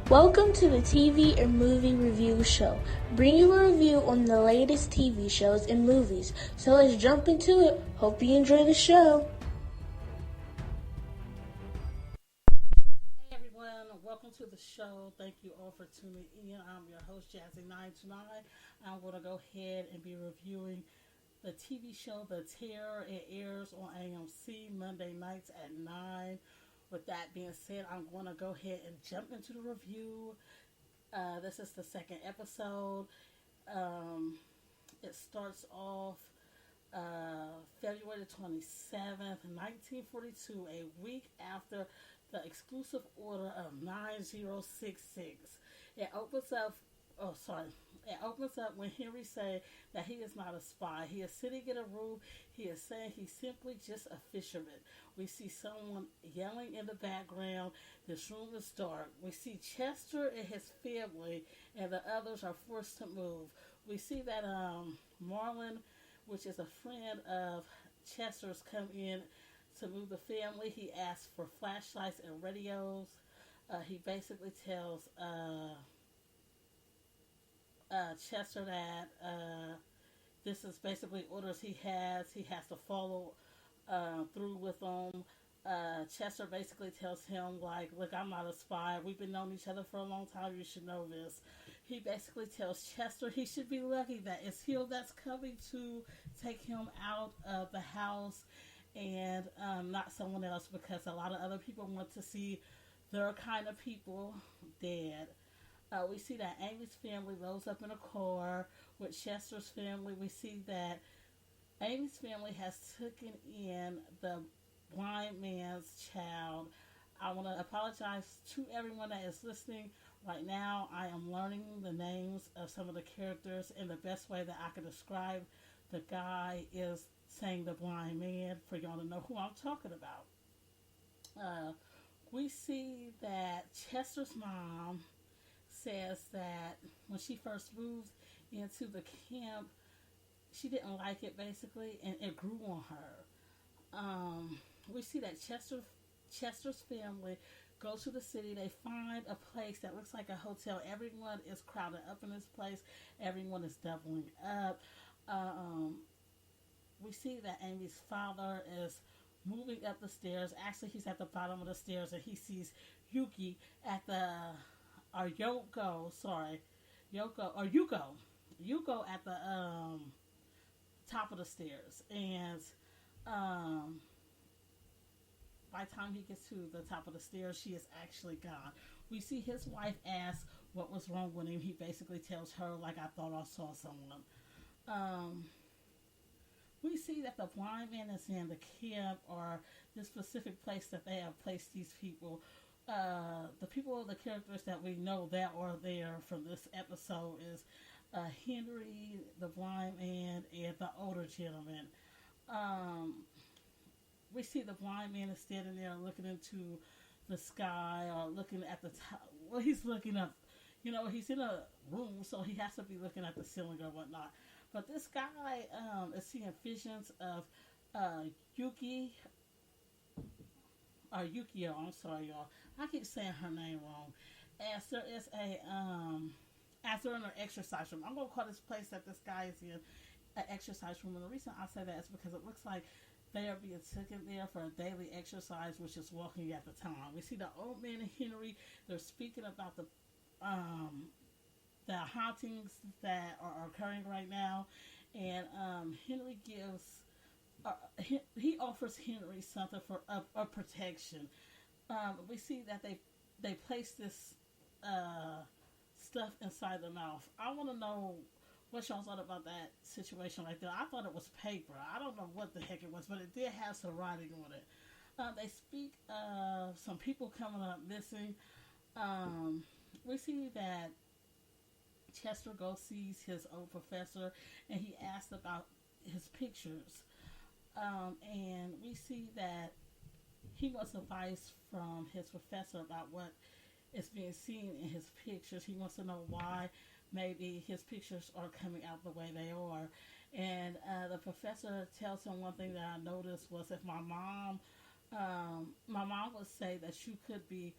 Welcome to the TV and Movie Review Show, bringing a review on the latest TV shows and movies. So let's jump into it. Hope you enjoy the show. Hey everyone, welcome to the show. Thank you all for tuning in. I'm your host, Jazzy929. I'm going to go ahead and be reviewing the TV show The Terror. It airs on AMC Monday nights at 9. With that being said, I'm going to go ahead and jump into the review. This is the second episode. It starts off February 27th, 1942, a week after the exclusive order of 9066. It opens up. It opens up when Henry says that he is not a spy. He is sitting in a room. He is saying he's simply just a fisherman. We see someone yelling in the background. This room is dark. We see Chester and his family, and the others are forced to move. We see that Marlon, which is a friend of Chester's, come in to move the family. He asks for flashlights and radios. He basically tells Chester that this is basically orders he has. He has to follow through with them. Chester basically tells him, like, look, I'm not a spy. We've been knowing each other for a long time. You should know this. He basically tells Chester he should be lucky that it's him that's coming to take him out of the house and not someone else, because a lot of other people want to see their kind of people dead. We see that Amy's family loads up in a car with Chester's family. We see that Amy's family has taken in the blind man's child. I want to apologize to everyone that is listening. Right now, I am learning the names of some of the characters, and the best way that I can describe the guy is saying the blind man for y'all to know who I'm talking about. We see that Chester's mom says that when she first moved into the camp, she didn't like it basically, and it grew on her. We see that Chester's family go to the city. They find a place that looks like a hotel. Everyone is crowded up in this place. Everyone is doubling up. We see that Amy's father is moving up the stairs. Actually, he's at the bottom of the stairs, and he sees Yuki at the Yuko at the top of the stairs, and by the time he gets to the top of the stairs, she is actually gone. We see his wife ask what was wrong with him. He basically tells her, like, I thought I saw someone. We see that the blind man is in the camp, or the specific place that they have placed these people. The people, the characters that we know that are there from this episode is Henry, the blind man, and the older gentleman. We see the blind man is standing there looking into the sky, or looking at the top. Well, he's looking up. You know, he's in a room, so he has to be looking at the ceiling or whatnot. But this guy is seeing visions of Yukio, I'm sorry, y'all. I keep saying her name wrong. As there is as they're in an exercise room. I'm going to call this place that this guy is in an exercise room. And the reason I say that is because it looks like they are being taken there for a daily exercise, which is walking at the time. We see the old man and Henry. They're speaking about the hauntings that are occurring right now. And Henry gives... he offers Henry something for a protection. We see that they place this stuff inside the mouth. I want to know what y'all thought about that situation right there. I thought it was paper. I don't know what the heck it was, but it did have some writing on it. They speak of some people coming up missing. We see that Chester goes sees his old professor, and he asks about his pictures. And we see that he wants advice from his professor about what is being seen in his pictures. He wants to know why maybe his pictures are coming out the way they are. And the professor tells him one thing that I noticed was if my mom would say that you could be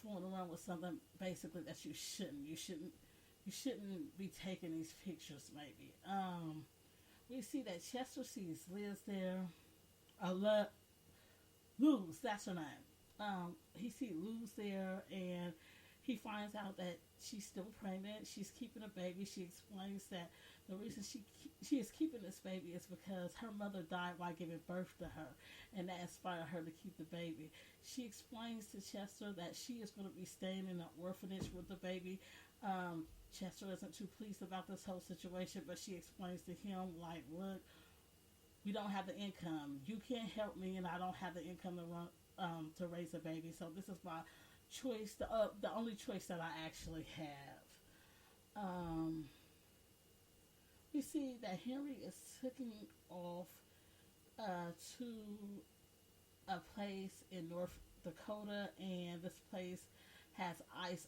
fooling around with something basically that you shouldn't. You shouldn't be taking these pictures. Maybe. We see that Chester sees Liz there. Luz, that's her name. He sees Luz there, and he finds out that she's still pregnant. She's keeping a baby. She explains that the reason she is keeping this baby is because her mother died while giving birth to her, and that inspired her to keep the baby. She explains to Chester that she is going to be staying in an orphanage with the baby. Chester isn't too pleased about this whole situation, but she explains to him, like, look, we don't have the income. You can't help me, and I don't have the income to raise a baby. So this is my choice, the only choice that I actually have. We see that Henry is taking off to a place in North Dakota, and this place has ice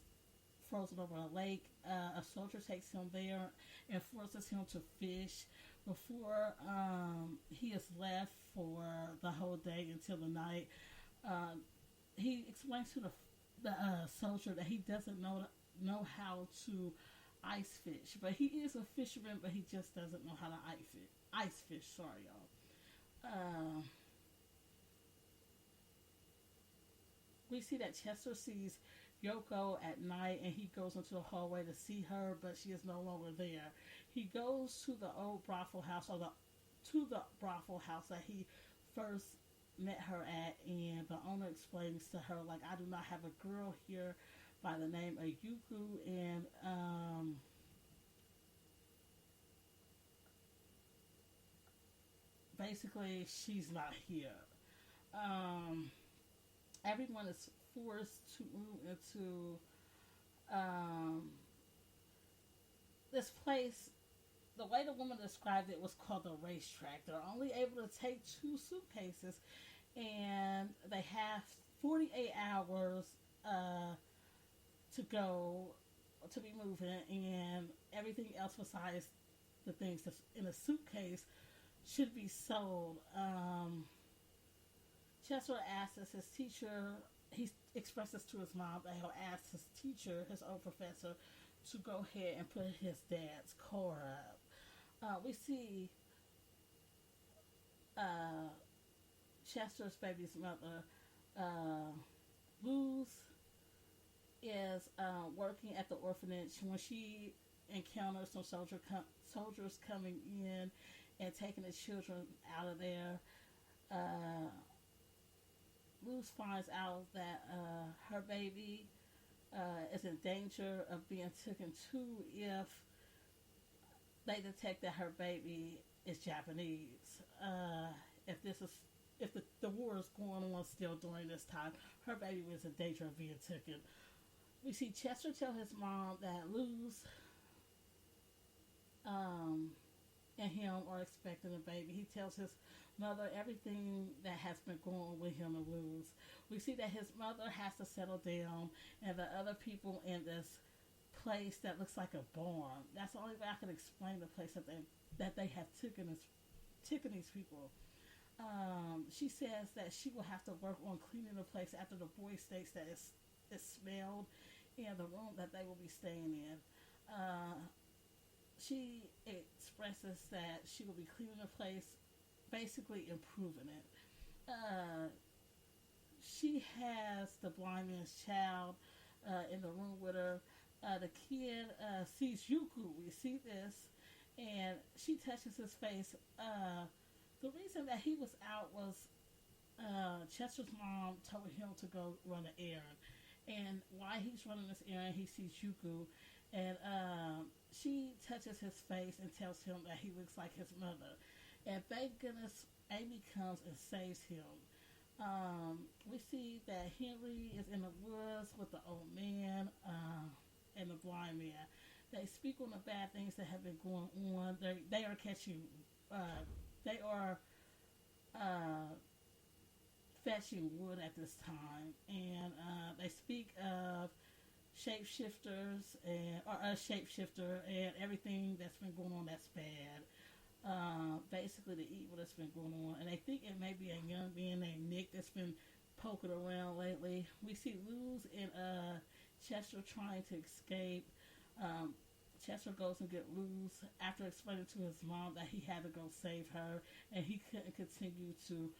frozen over a lake. A soldier takes him there and forces him to fish before he is left for the whole day until the night. He explains to the soldier that he doesn't know how to ice fish, but he is a fisherman, but he just doesn't know how to ice fish. Sorry, y'all. We see that Chester sees Yoko at night, and he goes into the hallway to see her, but she is no longer there. He goes to the old brothel house, to the brothel house that he first met her at, and the owner explains to her, like, I do not have a girl here by the name of Yuku, and basically she's not here. Everyone is forced to move into this place. The way the woman described it was called the racetrack. They're only able to take 2 suitcases, and they have 48 hours to go to be moving, and everything else besides the things that's in a suitcase should be sold. Chester asks his teacher, he expresses to his mom that he'll ask his teacher, his old professor, to go ahead and put his dad's car up. We see Chester's baby's mother, Luz, is working at the orphanage when she encounters some soldiers coming in and taking the children out of there. Luz finds out that her baby is in danger of being taken to if they detect that her baby is Japanese. If the war is going on still during this time, her baby was in danger of being taken. We see Chester tell his mom that Luz and him are expecting a baby. He tells his mother everything that has been going on with him and Luz. We see that his mother has to settle down, and the other people in this place that looks like a barn. That's the only way I can explain the place that they have taken these people. She says that she will have to work on cleaning the place after the boy states that it's smelled in the room that they will be staying in. She expresses that she will be cleaning the place, basically improving it. She has the blind man's child in the room with her. The kid sees Yuku. We see this, and she touches his face. The reason that he was out was Chester's mom told him to go run an errand. And while he's running this errand, he sees Yuku, and she touches his face and tells him that he looks like his mother. And thank goodness Amy comes and saves him. We see that Henry is in the woods with the old man and the blind man. They speak on the bad things that have been going on. They are catching. They are fetching wood at this time, and they speak of shapeshifters or a shapeshifter and everything that's been going on that's bad. Basically the evil that's been going on, and they think it may be a young man named Nick that's been poking around lately. We see Luz and Chester trying to escape. Um, Chester goes and get Luz after explaining to his mom that he had to go save her and he couldn't continue to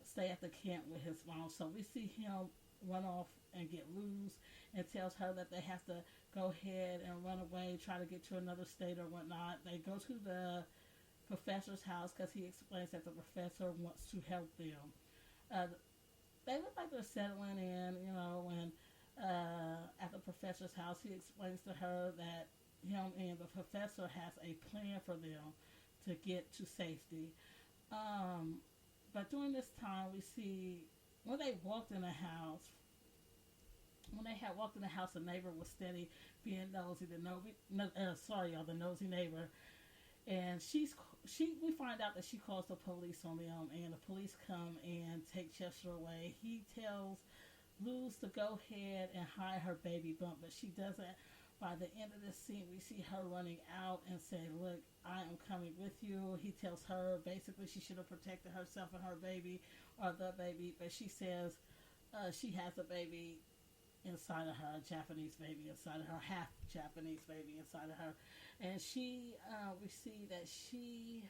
stay at the camp with his mom. So we see him run off and get Luz and tells her that they have to go ahead and run away, try to get to another state or whatnot. They go to the professor's house because he explains that the professor wants to help them. Uh, they look like they're settling in, when at the professor's house he explains to her that him and the professor has a plan for them to get to safety. But during this time, we see when they walked in the house, when they had walked in the house, the neighbor was steady being nosy. The nosy neighbor, and we find out that she calls the police on them, and the police come and take Chester away. He tells Luz to go ahead and hide her baby bump, but she doesn't. By the end of this scene, we see her running out and saying, "Look, I am coming with you." He tells her basically she should have protected herself and her baby, or the baby, but she says she has a baby inside of her, a Japanese baby inside of her, half Japanese baby inside of her, and we see that she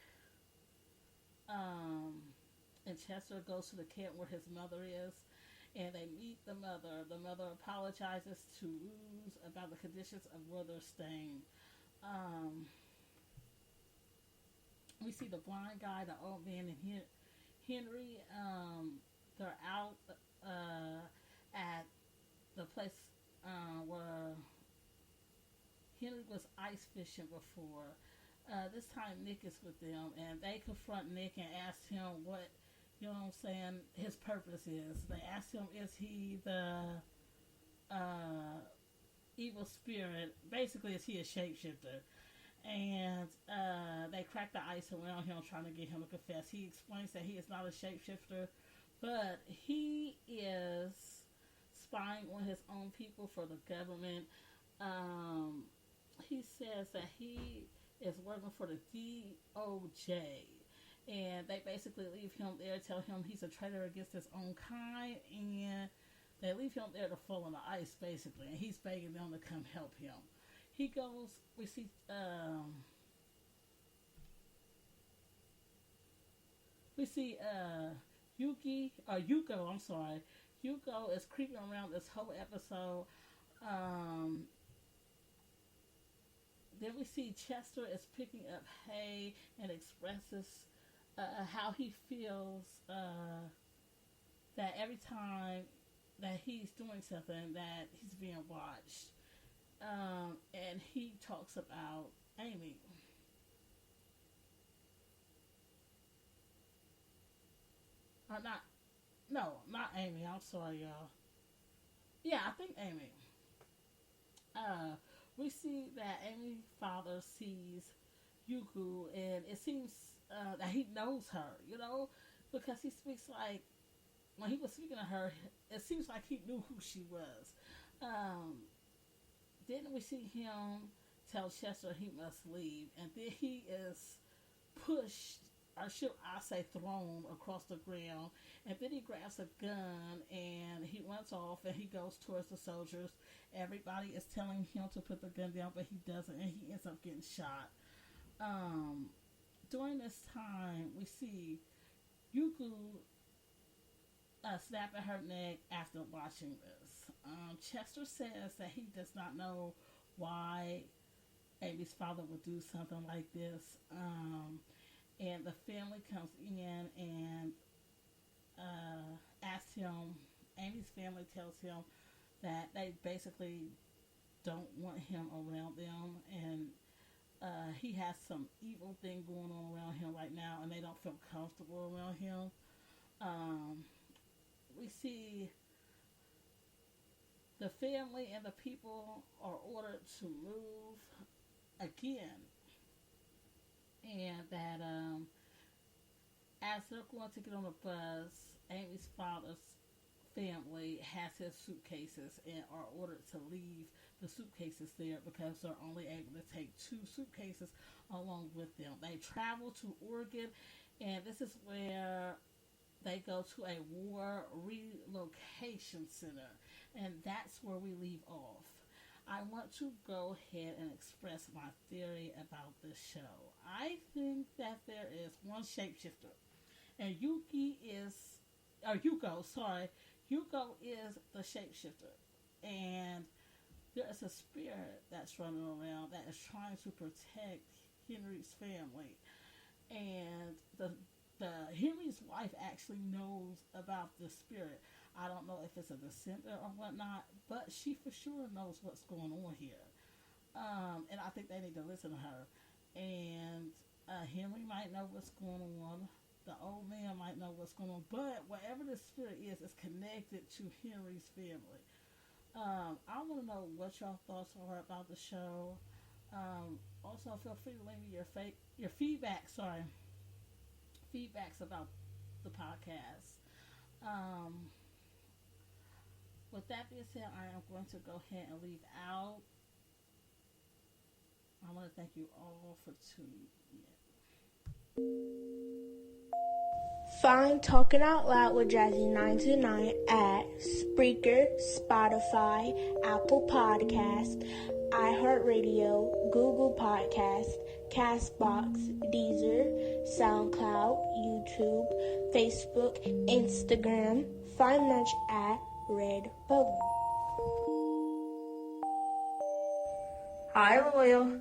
and Chester goes to the camp where his mother is, and they meet the mother. The mother apologizes to Luz about the conditions of where they're staying. We see the blind guy, the old man, and Henry. They're out at the place where Henry was ice fishing before. This time Nick is with them, and they confront Nick and ask him what, his purpose is. They ask him, is he the evil spirit? Basically, is he a shapeshifter? And they crack the ice around him, trying to get him to confess. He explains that he is not a shapeshifter, but he is spying on his own people for the government. He says that he is working for the DOJ, and they basically leave him there, tell him he's a traitor against his own kind, and they leave him there to fall on the ice, basically, and he's begging them to come help him. He goes, we see, Yuko, I'm sorry. Yuko is creeping around this whole episode. Then we see Chester is picking up hay and expresses how he feels that every time that he's doing something that he's being watched. And he talks about Amy. Not Amy. I'm sorry, y'all. Yeah, I think Amy. We see that Amy's father sees Yuku, and it seems that he knows her, because he speaks like, when he was speaking to her, it seems like he knew who she was. Then we see him tell Chester he must leave, and then he is pushed, or should I say thrown, across the ground, and then he grabs a gun and he runs off and he goes towards the soldiers. Everybody is telling him to put the gun down, but he doesn't, and he ends up getting shot. During this time, we see Yuku snapping her neck after watching this. Chester says that he does not know why Amy's father would do something like this. And the family comes in and asks him, Amy's family tells him that they basically don't want him around them, and he has some evil thing going on around him right now, and they don't feel comfortable around him. We see the family and the people are ordered to move again, and that as they're going to get on the bus, Amy's father's family has his suitcases and are ordered to leave the suitcases there because they're only able to take 2 suitcases along with them. They travel to Oregon, and this is where they go to a war relocation center, and that's where we leave off. I want to go ahead and express my theory about this show. I think that there is one shapeshifter, and Yuko is the shapeshifter, and there is a spirit that's running around that is trying to protect Henry's family, and the Henry's wife actually knows about the spirit. I don't know if it's a descendant or whatnot, but she for sure knows what's going on here. And I think they need to listen to her. And Henry might know what's going on. The old man might know what's going on. But whatever the spirit is, it's connected to Henry's family. I want to know what y'all thoughts are about the show. Also, feel free to leave me your feedback. Feedbacks about the podcast. With that being said, I am going to go ahead and leave out. I want to thank you all for tuning in. Find Talking Out Loud with Jazzy 929 at Spreaker, Spotify, Apple Podcast, iHeartRadio, Google Podcast, Castbox, Deezer, SoundCloud, YouTube, Facebook, Instagram. Find merch at Redbubble. Hi, Royal.